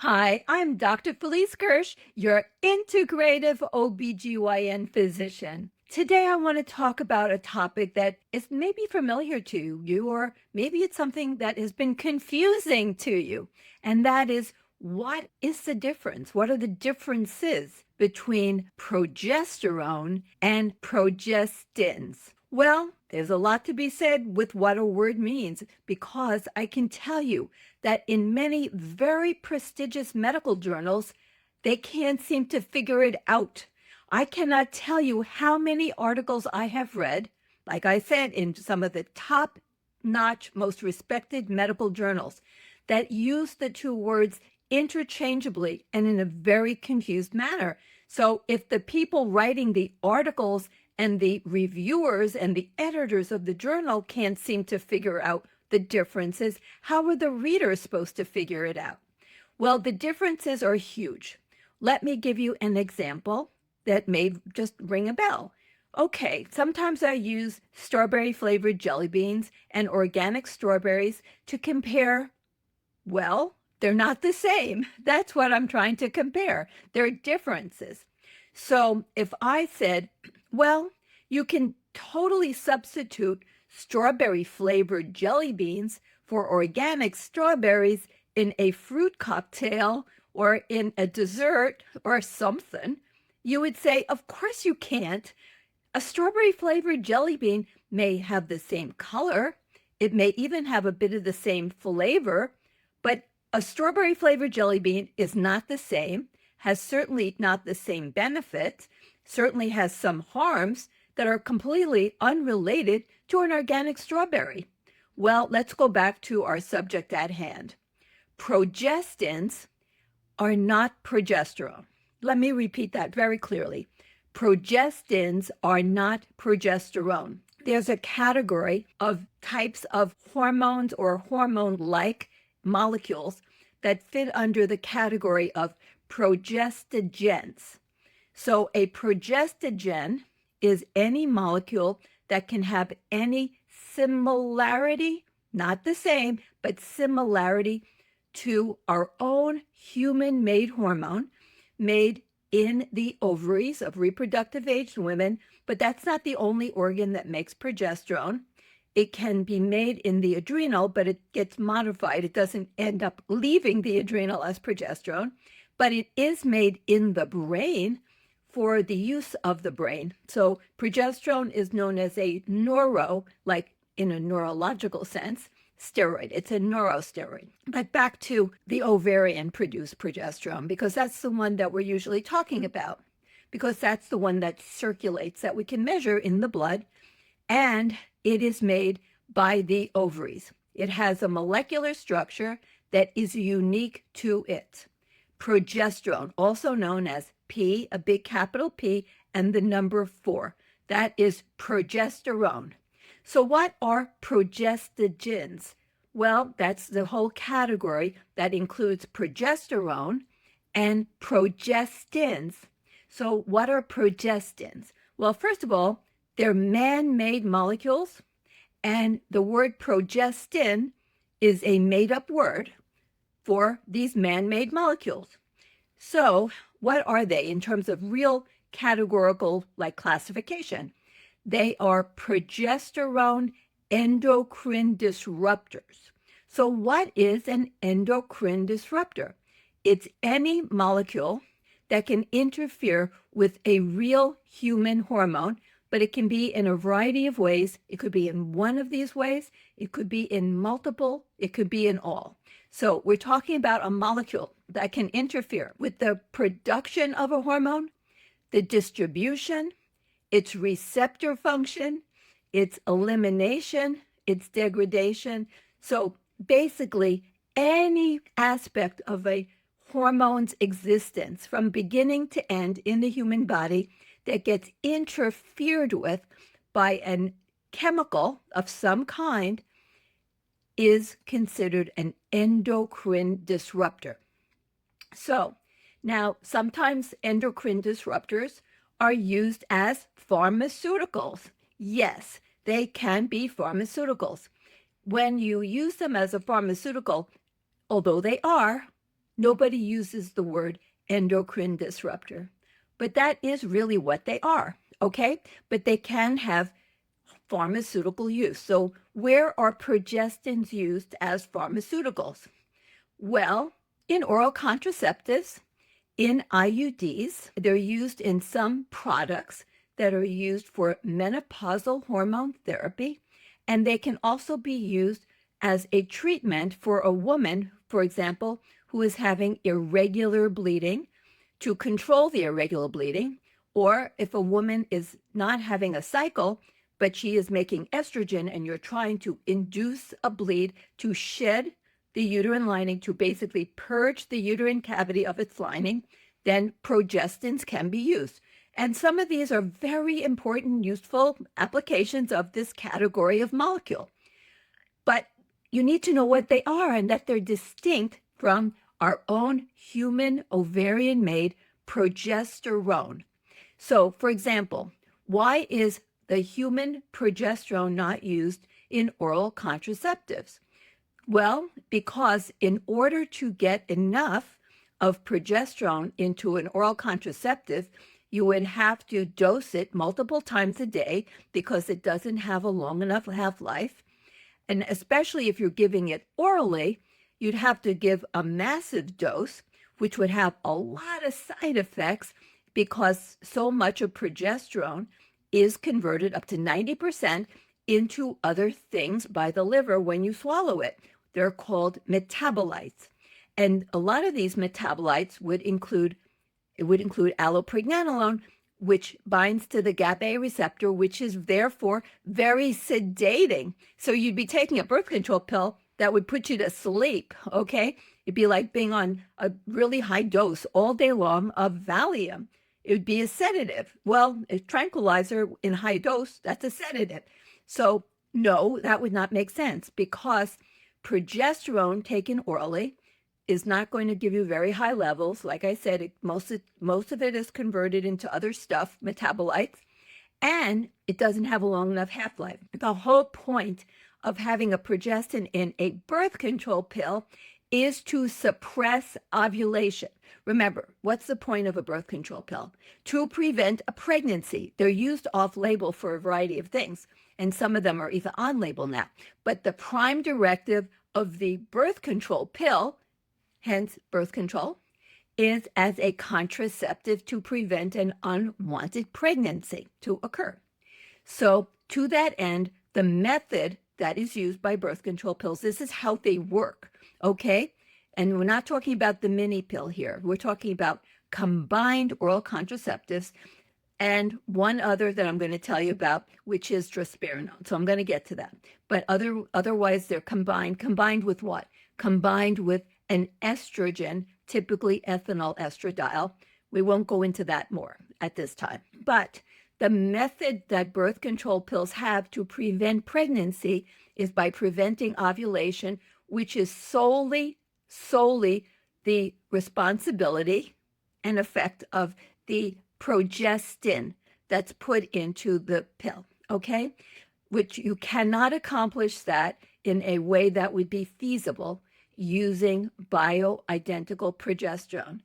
Hi, I'm Dr. Felice Gersh, your integrative OBGYN physician. Today, I want to talk about a topic that is maybe familiar to you, or maybe it's something that has been confusing to you. And that is, what is the difference? What are the differences between progesterone and progestins? Well, there's a lot to be said with what a word means, because I can tell you that in many very prestigious medical journals, they can't seem to figure it out. I cannot tell you how many articles I have read, like I said, in some of the top notch, most respected medical journals, that use the two words interchangeably and in a very confused manner. So if the people writing the articles and the reviewers and the editors of the journal can't seem to figure out the differences, how are the readers supposed to figure it out? Well, the differences are huge. Let me give you an example that may just ring a bell. Okay, sometimes I use strawberry flavored jelly beans and organic strawberries to compare. Well, they're not the same. That's what I'm trying to compare. There are differences. So if I said, well, you can totally substitute strawberry flavored jelly beans for organic strawberries in a fruit cocktail or in a dessert or something, you would say, of course you can't. A strawberry flavored jelly bean may have the same color. It may even have a bit of the same flavor, but a strawberry flavored jelly bean is not the same, has certainly not the same benefits, certainly has some harms that are completely unrelated to an organic strawberry. Well, let's go back to our subject at hand. Progestins are not progesterone. Let me repeat that very clearly. Progestins are not progesterone. There's a category of types of hormones or hormone-like molecules that fit under the category of progestogens. So a progestogen is any molecule that can have any similarity, not the same, but similarity to our own human-made hormone made in the ovaries of reproductive aged women, but that's not the only organ that makes progesterone. It can be made in the adrenal, but it gets modified. It doesn't end up leaving the adrenal as progesterone, but it is made in the brain for the use of the brain. So progesterone is known as a like in a neurological sense, steroid. It's a neurosteroid. But back to the ovarian-produced progesterone, because that's the one that we're usually talking about, because that's the one that circulates, that we can measure in the blood, and it is made by the ovaries. It has a molecular structure that is unique to it. Progesterone, also known as P, a big capital P, and the number 4. That is progesterone. So what are progestogens? Well, that's the whole category that includes progesterone and progestins. So what are progestins? Well, first of all, they're man-made molecules, and the word progestin is a made-up word for these man-made molecules. So what are they in terms of real categorical classification? They are progesterone endocrine disruptors. So what is an endocrine disruptor? It's any molecule that can interfere with a real human hormone, but it can be in a variety of ways. It could be in one of these ways. It could be in multiple. It could be in all. So we're talking about a molecule that can interfere with the production of a hormone, the distribution, its receptor function, its elimination, its degradation. So basically, any aspect of a hormone's existence from beginning to end in the human body that gets interfered with by a chemical of some kind is considered an endocrine disruptor. So now sometimes endocrine disruptors are used as pharmaceuticals. Yes, they can be pharmaceuticals. When you use them as a pharmaceutical, although they are, Nobody uses the word endocrine disruptor, but that is really what they are, okay? But they can have pharmaceutical use. So where are progestins used as pharmaceuticals? Well, in oral contraceptives, in IUDs, they're used in some products that are used for menopausal hormone therapy, and they can also be used as a treatment for a woman, for example, who is having irregular bleeding to control the irregular bleeding, or if a woman is not having a cycle, but she is making estrogen and you're trying to induce a bleed to shed the uterine lining, to basically purge the uterine cavity of its lining, then progestins can be used. And some of these are very important, useful applications of this category of molecule. But you need to know what they are and that they're distinct from our own human ovarian-made progesterone. So, for example, why is the human progesterone not used in oral contraceptives? Well, because in order to get enough of progesterone into an oral contraceptive, you would have to dose it multiple times a day because it doesn't have a long enough half-life. And especially if you're giving it orally, you'd have to give a massive dose, which would have a lot of side effects because so much of progesterone is converted up to 90% into other things by the liver when you swallow it. They're called metabolites. And a lot of these metabolites would include allopregnanolone, which binds to the GABA receptor, which is therefore very sedating. So you'd be taking a birth control pill that would put you to sleep, okay? It'd be like being on a really high dose all day long of Valium. It would be a sedative. Well, a tranquilizer in high dose, that's a sedative. So no, that would not make sense because progesterone taken orally is not going to give you very high levels. Like I said, most of it is converted into other stuff, metabolites, and it doesn't have a long enough half-life. The whole point of having a progestin in a birth control pill is to suppress ovulation. Remember, what's the point of a birth control pill? To prevent a pregnancy. They're used off-label for a variety of things, and some of them are even on-label now. But the prime directive of the birth control pill, hence birth control, is as a contraceptive to prevent an unwanted pregnancy to occur. So to that end, the method that is used by birth control pills, this is how they work, okay? And we're not talking about the mini pill here. We're talking about combined oral contraceptives and one other that I'm going to tell you about, which is drospirenone. So I'm going to get to that. But otherwise, they're combined. Combined with what? Combined with an estrogen, typically ethinyl estradiol. We won't go into that more at this time. But the method that birth control pills have to prevent pregnancy is by preventing ovulation, which is solely the responsibility and effect of the progestin that's put into the pill, okay? Which you cannot accomplish that in a way that would be feasible using bioidentical progesterone.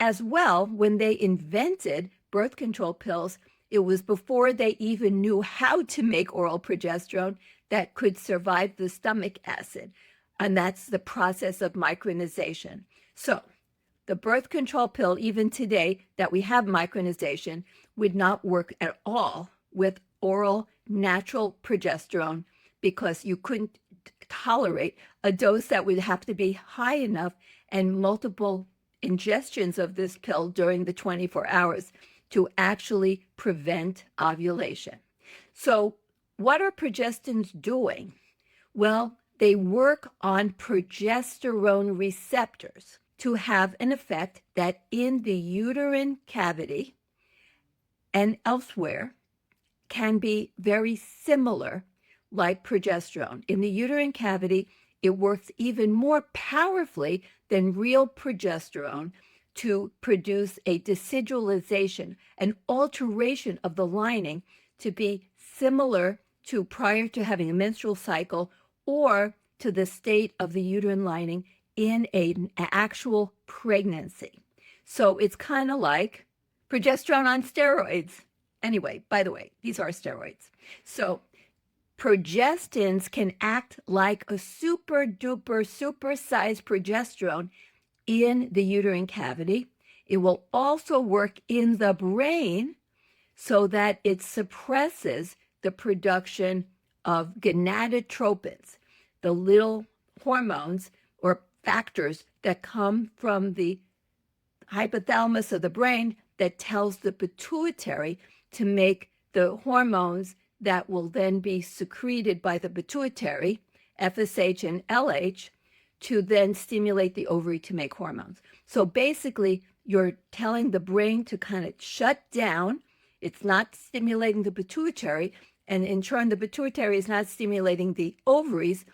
As well, when they invented birth control pills, it was before they even knew how to make oral progesterone that could survive the stomach acid. And that's the process of micronization. So the birth control pill, even today that we have micronization, would not work at all with oral natural progesterone because you couldn't tolerate a dose that would have to be high enough and multiple ingestions of this pill during the 24 hours to actually prevent ovulation. So what are progestins doing? Well, they work on progesterone receptors to have an effect that in the uterine cavity and elsewhere can be very similar like progesterone. In the uterine cavity, it works even more powerfully than real progesterone to produce a decidualization, an alteration of the lining to be similar to prior to having a menstrual cycle or to the state of the uterine lining in an actual pregnancy. So it's kind of like progesterone on steroids. Anyway, by the way, these are steroids. So progestins can act like a super duper supersized progesterone in the uterine cavity. It will also work in the brain so that it suppresses the production of gonadotropins, the little hormones or factors that come from the hypothalamus of the brain that tells the pituitary to make the hormones that will then be secreted by the pituitary, FSH and LH, to then stimulate the ovary to make hormones. So basically, you're telling the brain to kind of shut down. It's not stimulating the pituitary, and in turn, the pituitary is not stimulating the ovaries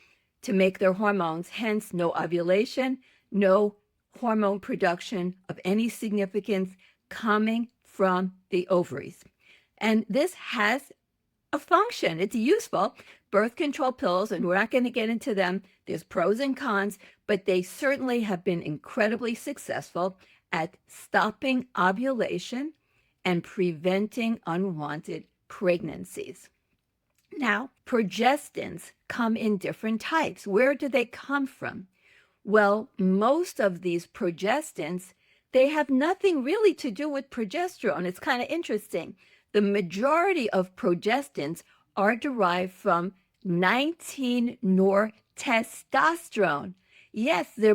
to make their hormones, hence no ovulation, no hormone production of any significance coming from the ovaries. And this has a function. It's useful. Birth control pills, and we're not going to get into them. There's pros and cons, but they certainly have been incredibly successful at stopping ovulation and preventing unwanted pregnancies. Now, progestins come in different types. Where do they come from? Well, most of these progestins, they have nothing really to do with progesterone. It's kind of interesting. The majority of progestins are derived from 19-nortestosterone. Yes, they're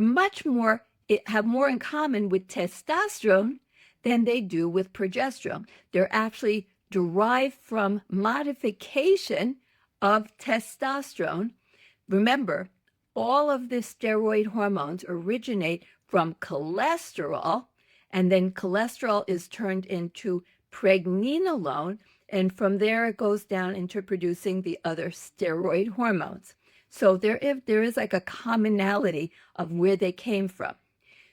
have more in common with testosterone than they do with progesterone. They're actually derived from modification of testosterone. Remember, all of the steroid hormones originate from cholesterol, and then cholesterol is turned into pregnenolone, and from there it goes down into producing the other steroid hormones. So there is like a commonality of where they came from.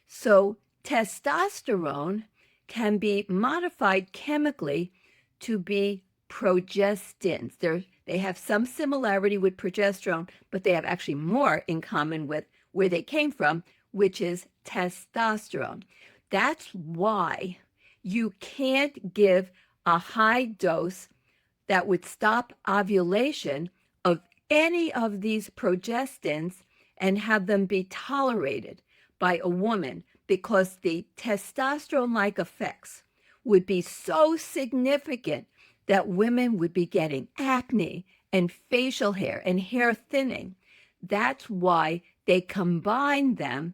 So testosterone can be modified chemically to be progestins. They have some similarity with progesterone, but they have actually more in common with where they came from, which is testosterone. That's why you can't give a high dose that would stop ovulation of any of these progestins and have them be tolerated by a woman, because the testosterone-like effects would be so significant that women would be getting acne and facial hair and hair thinning. That's why they combine them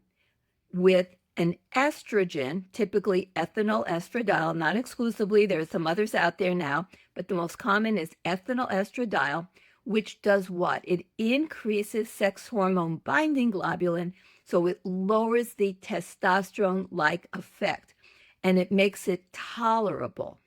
with an estrogen, typically ethinyl estradiol, not exclusively. There's some others out there now, but the most common is ethinyl estradiol, which does what? It increases sex hormone binding globulin, so it lowers the testosterone-like effect, and it makes it tolerable.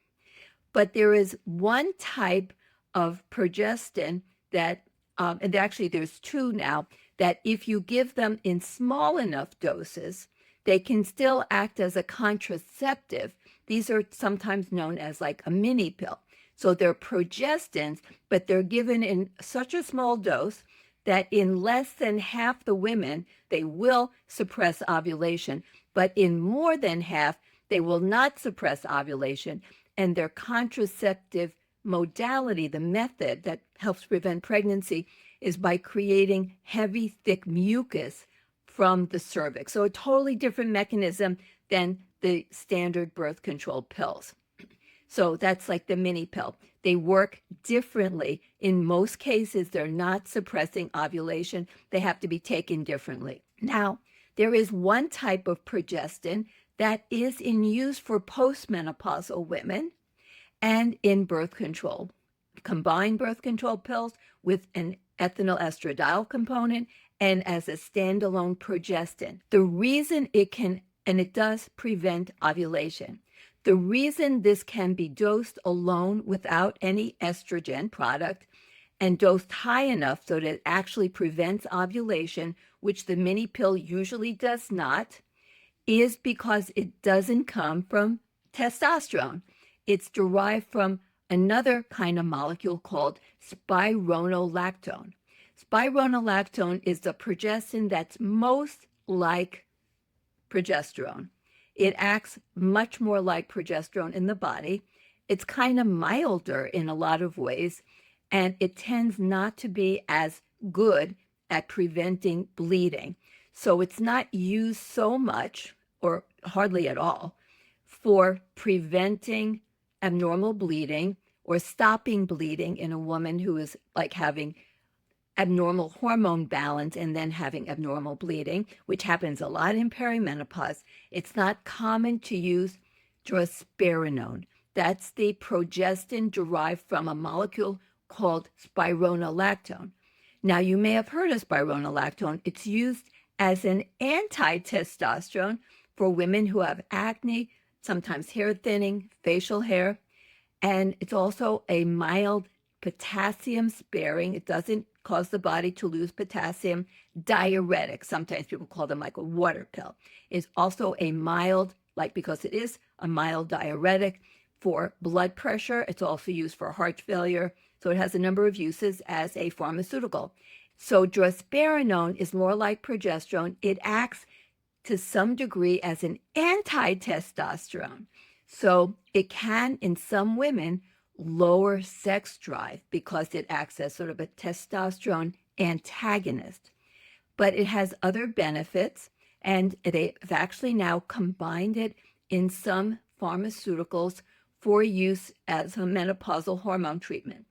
But there is one type of progestin that, and actually there's two now, that if you give them in small enough doses, they can still act as a contraceptive. These are sometimes known as like a mini pill. So they're progestins, but they're given in such a small dose that in less than half the women, they will suppress ovulation, but in more than half, they will not suppress ovulation. And their contraceptive modality, the method that helps prevent pregnancy, is by creating heavy, thick mucus from the cervix. So a totally different mechanism than the standard birth control pills. So that's like the mini pill. They work differently. In most cases, they're not suppressing ovulation. They have to be taken differently. Now, there is one type of progestin that is in use for postmenopausal women and in birth control. Combined birth control pills with an ethinyl estradiol component and as a standalone progestin. The reason it can, and it does prevent ovulation. The reason this can be dosed alone without any estrogen product and dosed high enough so that it actually prevents ovulation, which the mini pill usually does not, is because it doesn't come from testosterone. It's derived from another kind of molecule called spironolactone. Spironolactone is the progestin that's most like progesterone. It acts much more like progesterone in the body. It's kind of milder in a lot of ways, and it tends not to be as good at preventing bleeding. So it's not used so much, or hardly at all, for preventing abnormal bleeding or stopping bleeding in a woman who is like having abnormal hormone balance and then having abnormal bleeding, which happens a lot in perimenopause. It's not common to use drospirenone. That's the progestin derived from a molecule called spironolactone. Now, you may have heard of spironolactone. It's used as an anti-testosterone for women who have acne, sometimes hair thinning, facial hair, and it's also a mild potassium sparing. It doesn't cause the body to lose potassium. Diuretic, sometimes people call them like a water pill, is also a mild, like because it is a mild diuretic for blood pressure. It's also used for heart failure. So it has a number of uses as a pharmaceutical. So drospirenone is more like progesterone. It acts to some degree as an anti-testosterone. So it can, in some women, lower sex drive because it acts as sort of a testosterone antagonist. But it has other benefits, and they've actually now combined it in some pharmaceuticals for use as a menopausal hormone treatment.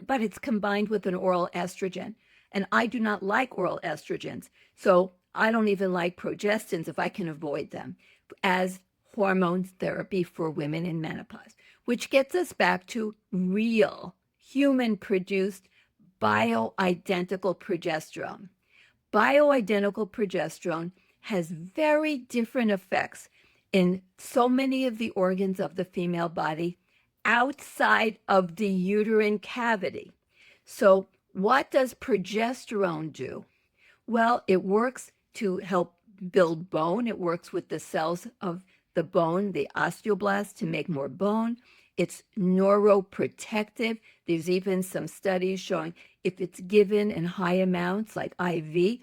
But it's combined with an oral estrogen, and I do not like oral estrogens, so I don't even like progestins if I can avoid them as hormone therapy for women in menopause, which gets us back to real human-produced bioidentical progesterone. Bioidentical progesterone has very different effects in so many of the organs of the female body outside of the uterine cavity. So what does progesterone do? Well, it works to help build bone. It works with the cells of the bone, the osteoblasts, to make more bone. It's neuroprotective. There's even some studies showing if it's given in high amounts, like IV,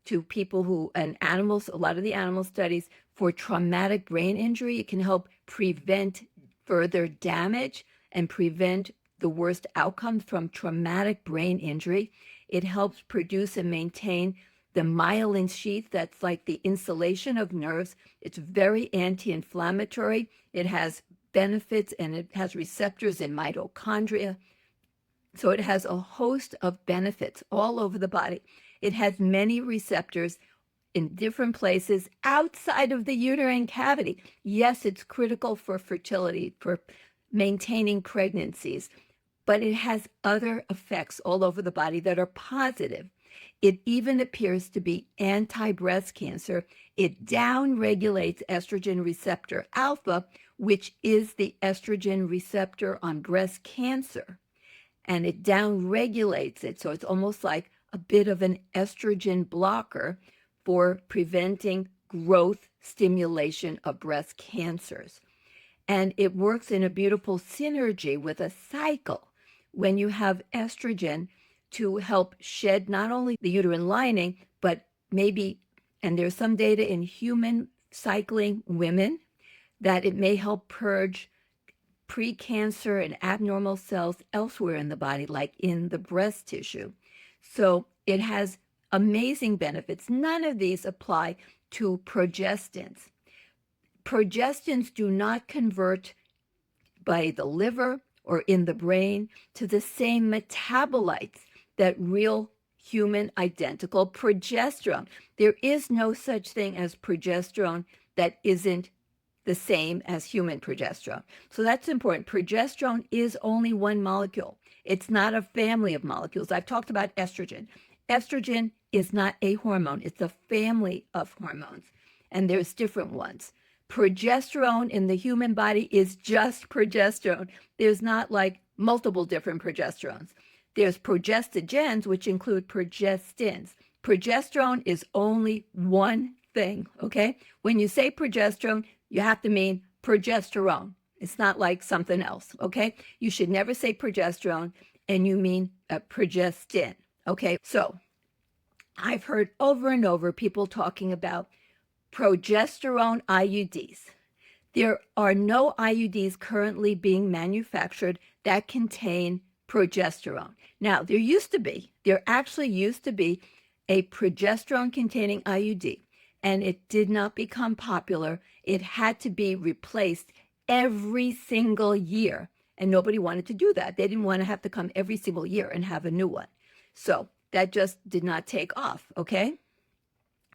to people who, and animals, a lot of the animal studies for traumatic brain injury, it can help prevent further damage and prevent the worst outcomes from traumatic brain injury. It helps produce and maintain the myelin sheath that's like the insulation of nerves. It's very anti-inflammatory. It has benefits, and it has receptors in mitochondria. So it has a host of benefits all over the body. It has many receptors in different places outside of the uterine cavity. Yes, it's critical for fertility, for maintaining pregnancies, but it has other effects all over the body that are positive. It even appears to be anti-breast cancer. It downregulates estrogen receptor alpha, which is the estrogen receptor on breast cancer. And it downregulates it. So it's almost like a bit of an estrogen blocker for preventing growth stimulation of breast cancers. And it works in a beautiful synergy with a cycle when you have estrogen to help shed not only the uterine lining, but maybe, and there's some data in human cycling women, that it may help purge precancer and abnormal cells elsewhere in the body, like in the breast tissue. So it has amazing benefits. None of these apply to progestins. Progestins do not convert by the liver or in the brain to the same metabolites that real human identical progesterone. There is no such thing as progesterone that isn't the same as human progesterone. So that's important. Progesterone is only one molecule. It's not a family of molecules. I've talked about estrogen. Estrogen is not a hormone. It's a family of hormones, and there's different ones. Progesterone in the human body is just progesterone. There's not like multiple different progesterones. There's progestogens, which include progestins. Progesterone is only one thing, okay? When you say progesterone, you have to mean progesterone. It's not like something else, okay? You should never say progesterone and you mean progestin, okay? So I've heard over and over people talking about progesterone IUDs. There are no IUDs currently being manufactured that contain progesterone. Now, there actually used to be a progesterone containing IUD, and it did not become popular. It had to be replaced every single year, and nobody wanted to do that. They didn't want to have to come every single year and have a new one. So that just did not take off, okay?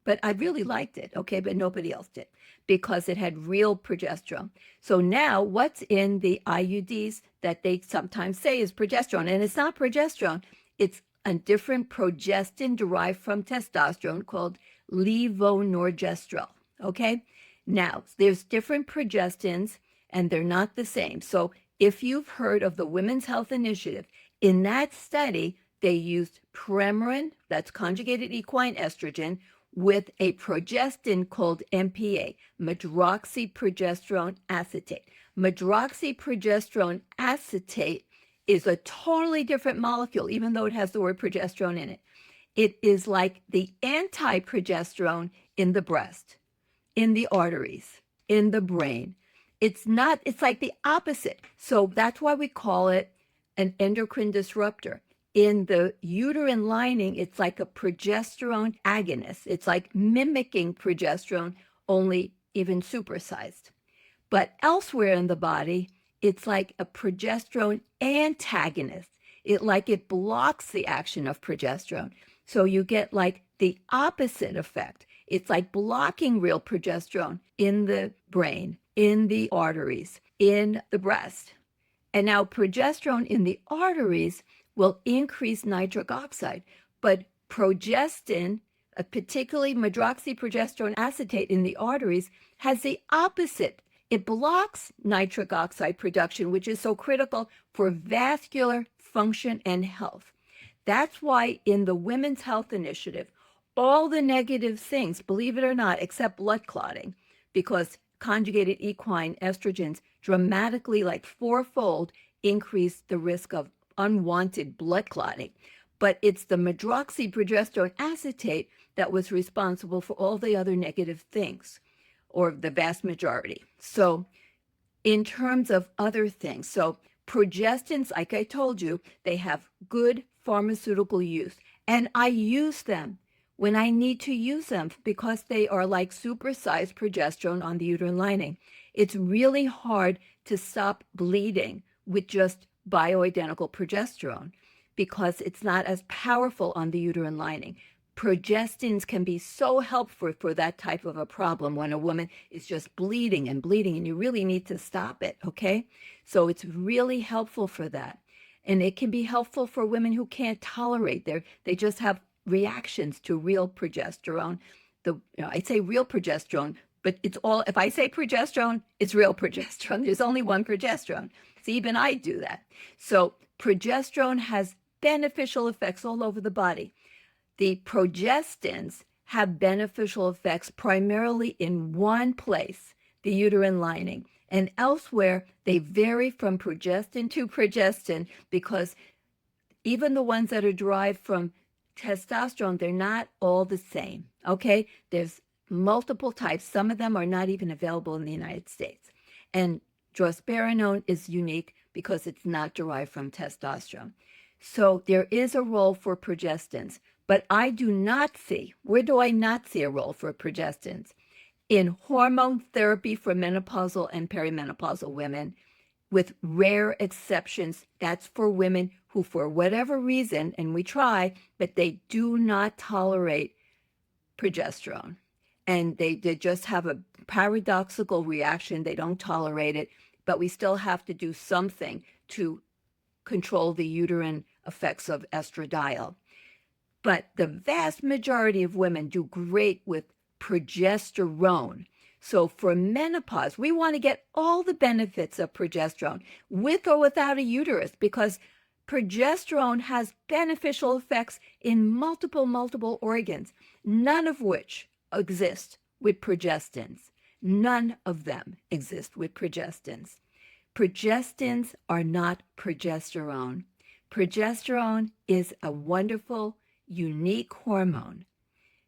But I really liked it, okay? But nobody else did because it had real progesterone. So now what's in the IUDs that they sometimes say is progesterone? And it's not progesterone, it's a different progestin derived from testosterone called levonorgestrel, okay? Now, there's different progestins and they're not the same. So if you've heard of the Women's Health Initiative, in that study, they used Premarin, that's conjugated equine estrogen, with a progestin called MPA, medroxyprogesterone acetate. Medroxyprogesterone acetate is a totally different molecule, even though it has the word progesterone in it. It is like the anti-progesterone in the breast, in the arteries, in the brain. It's like the opposite. So that's why we call it an endocrine disruptor. In the uterine lining, it's like a progesterone agonist. It's like mimicking progesterone, only even supersized. But elsewhere in the body, it's like a progesterone antagonist. It blocks the action of progesterone. So you get like the opposite effect. It's like blocking real progesterone in the brain, in the arteries, in the breast. And now progesterone in the arteries will increase nitric oxide, but progestin, particularly medroxyprogesterone acetate in the arteries, has the opposite. It blocks nitric oxide production, which is so critical for vascular function and health. That's why in the Women's Health Initiative, all the negative things, believe it or not, except blood clotting, because conjugated equine estrogens dramatically, like fourfold, increase the risk of unwanted blood clotting. But it's the medroxyprogesterone acetate that was responsible for all the other negative things, or the vast majority. So in terms of other things, so progestins, like I told you, they have good pharmaceutical use. And I use them when I need to use them because they are like supersized progesterone on the uterine lining. It's really hard to stop bleeding with just bioidentical progesterone because it's not as powerful on the uterine lining. Progestins can be so helpful for that type of a problem when a woman is just bleeding and you really need to stop it, okay? So it's really helpful for that. And it can be helpful for women who can't tolerate they just have reactions to real progesterone. I say real progesterone, but it's all, if I say progesterone, it's real progesterone. There's only one progesterone. So even I do that. So progesterone has beneficial effects all over the body. The progestins have beneficial effects primarily in one place, the uterine lining. And elsewhere, they vary from progestin to progestin because even the ones that are derived from testosterone, they're not all the same, okay? There's multiple types. Some of them are not even available in the United States. And drospirenone is unique because it's not derived from testosterone. So there is a role for progestins, but I do not see, where do I not see a role for progestins? In hormone therapy for menopausal and perimenopausal women, with rare exceptions. That's for women who, for whatever reason, and we try, but they do not tolerate progesterone. And they just have a paradoxical reaction. They don't tolerate it, but we still have to do something to control the uterine effects of estradiol. But the vast majority of women do great with progesterone. So for menopause, we want to get all the benefits of progesterone with or without a uterus because progesterone has beneficial effects in multiple organs, none of which exist with progestins. None of them exist with progestins. Progestins are not progesterone. Progesterone is a wonderful unique hormone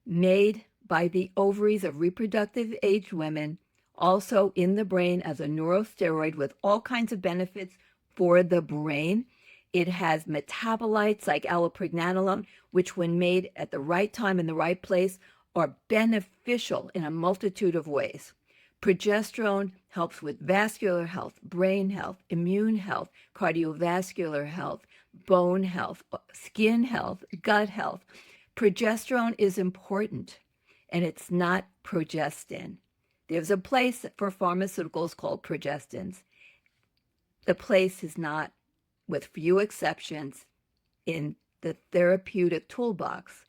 made by the ovaries of reproductive aged women, also in the brain as a neurosteroid with all kinds of benefits for the brain. It has metabolites like allopregnanolone, which when made at the right time in the right place are beneficial in a multitude of ways. Progesterone helps with vascular health, brain health, immune health, cardiovascular health, bone health, skin health, gut health. Progesterone is important, and it's not progestin. There's a place for pharmaceuticals called progestins. The place is not, with few exceptions, in the therapeutic toolbox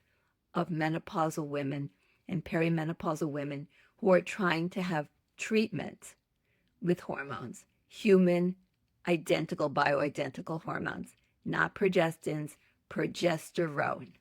of menopausal women and perimenopausal women who are trying to have treatment with hormones, human identical, bioidentical hormones, not progestins, progesterone.